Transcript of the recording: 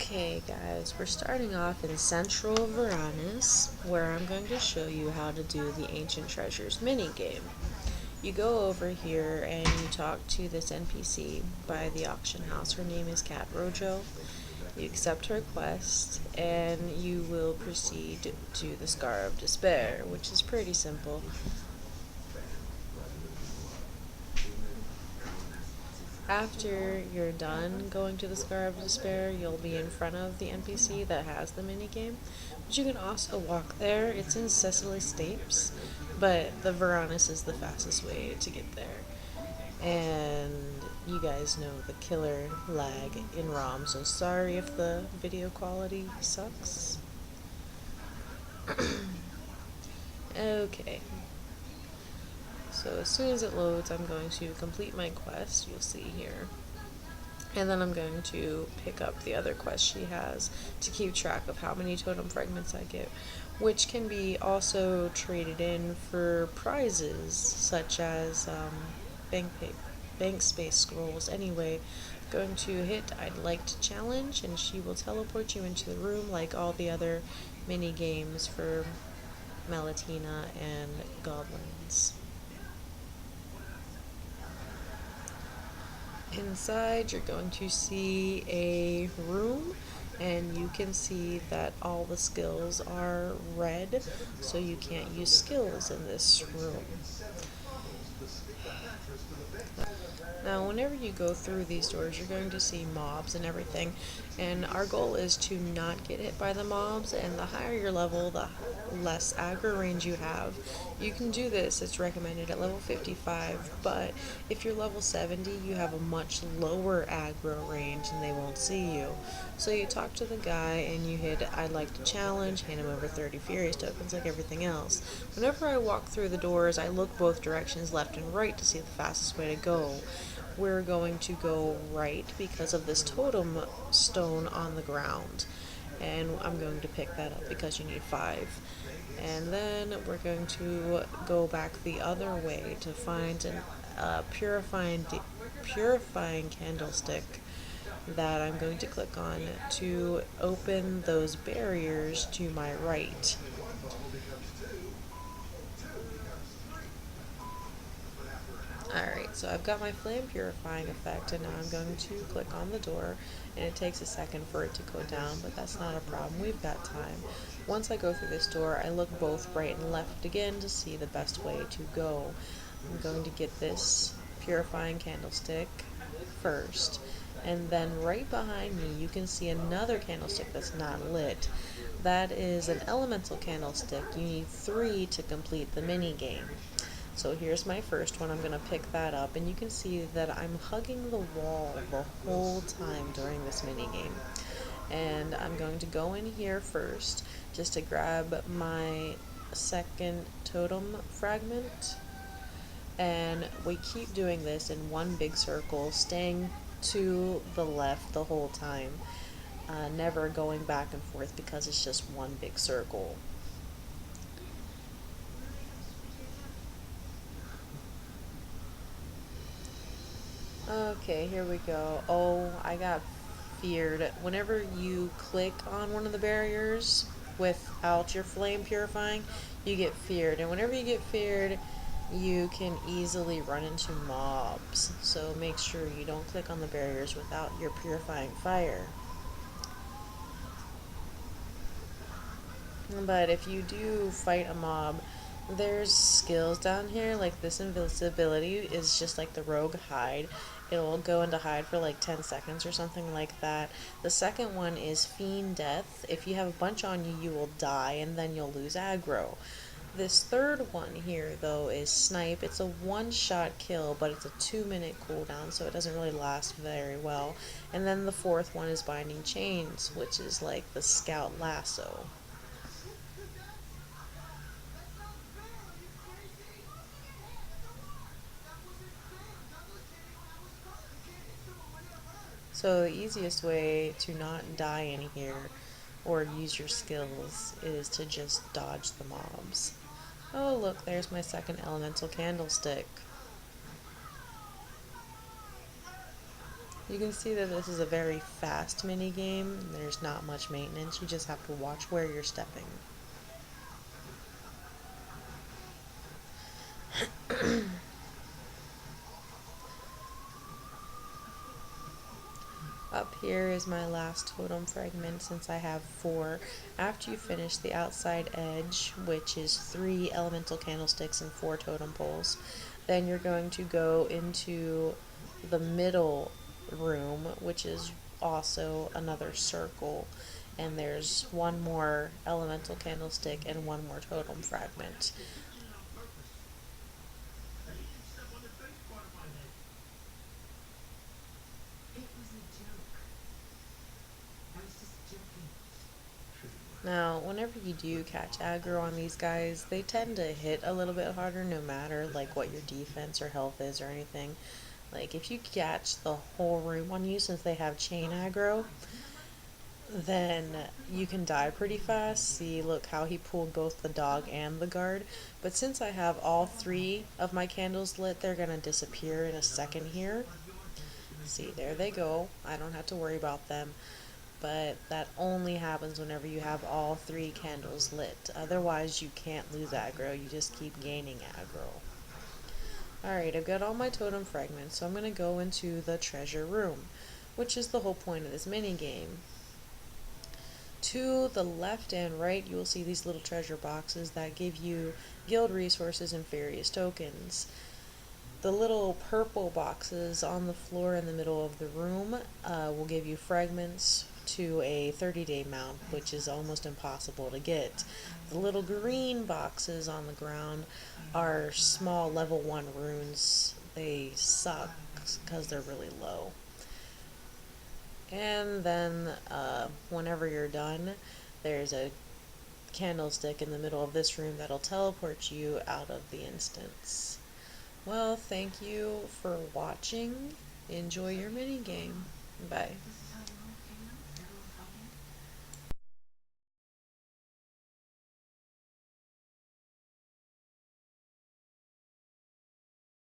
Okay guys, we're starting off in Central Varanus, where I'm going to show you how to do the Ancient Treasures minigame. You go over here and you talk to this NPC by the auction house. Her name is Cat Rojo. You accept her quest and you will proceed to the Scar of Despair, which is pretty simple. After you're done going to the Scar of Despair, you'll be in front of the NPC that has the minigame. But you can also walk there. It's in Cecily Stapes, but the Varanus is the fastest way to get there. And you guys know the killer lag in ROM, so sorry if the video quality sucks. Okay. So as soon as it loads, I'm going to complete my quest, you'll see here. And then I'm going to pick up the other quest she has to keep track of how many totem fragments I get, which can be also traded in for prizes such as bank space scrolls. Anyway, going to hit I'd like to challenge, and she will teleport you into the room like all the other mini games for Malatina and Goblins. Inside, you're going to see a room, and you can see that all the skills are red, so you can't use skills in this room. Now, whenever you go through these doors, you're going to see mobs and everything, and our goal is to not get hit by the mobs, and the higher your level, the less aggro range you have. You can do this, it's recommended at level 55, but if you're level 70, you have a much lower aggro range and they won't see you. So you talk to the guy and you hit I'd like to challenge, hand him over 30 Furious tokens like everything else. Whenever I walk through the doors, I look both directions, left and right, to see the fastest way to go. We're going to go right because of this totem stone on the ground, and I'm going to pick that up because you need 5. And then we're going to go back the other way to find a purifying candlestick that I'm going to click on to open those barriers to my right. Alright, so I've got my flame purifying effect, and now I'm going to click on the door, and it takes a second for it to go down, but that's not a problem, we've got time. Once I go through this door, I look both right and left again to see the best way to go. I'm going to get this purifying candlestick first, and then right behind me you can see another candlestick that's not lit. That is an elemental candlestick. You need 3 to complete the mini game. So here's my first one. I'm going to pick that up, and you can see that I'm hugging the wall the whole time during this mini game. And I'm going to go in here first just to grab my second totem fragment, and we keep doing this in one big circle, staying to the left the whole time, never going back and forth because it's just one big circle. Okay, here we go. Oh, I got feared. Whenever you click on one of the barriers without your flame purifying, you get feared. And whenever you get feared, you can easily run into mobs. So make sure you don't click on the barriers without your purifying fire. But if you do fight a mob, there's skills down here, like this invisibility is just like the rogue hide. It'll go into hide for like 10 seconds or something like that. The second one is fiend death. If you have a bunch on you, you will die and then you'll lose aggro. This third one here, though, is snipe. It's a one-shot kill, but it's a 2-minute cooldown, so it doesn't really last very well. And then the fourth one is binding chains, which is like the scout lasso. So the easiest way to not die in here or use your skills is to just dodge the mobs. Oh look, there's my second elemental candlestick. You can see that this is a very fast mini game. There's not much maintenance. You just have to watch where you're stepping. Up here is my last totem fragment since I have 4. After you finish the outside edge, which is 3 elemental candlesticks and 4 totem poles, then you're going to go into the middle room, which is also another circle, and there's 1 more elemental candlestick and 1 more totem fragment. Now, whenever you do catch aggro on these guys, they tend to hit a little bit harder no matter like what your defense or health is or anything. Like if you catch the whole room on you since they have chain aggro, then you can die pretty fast. See, look how he pulled both the dog and the guard. But since I have all 3 of my candles lit, they're gonna disappear in a second here. See, there they go. I don't have to worry about them. But that only happens whenever you have all 3 candles lit. Otherwise, you can't lose aggro. You just keep gaining aggro. Alright, I've got all my totem fragments, so I'm going to go into the treasure room, which is the whole point of this mini game. To the left and right, you will see these little treasure boxes that give you guild resources and various tokens. The little purple boxes on the floor in the middle of the room will give you fragments to a 30-day mount, which is almost impossible to get. The little green boxes on the ground are small level 1 runes. They suck because they're really low. And then whenever you're done, there's a candlestick in the middle of this room that'll teleport you out of the instance. Well, thank you for watching. Enjoy your mini game. Bye.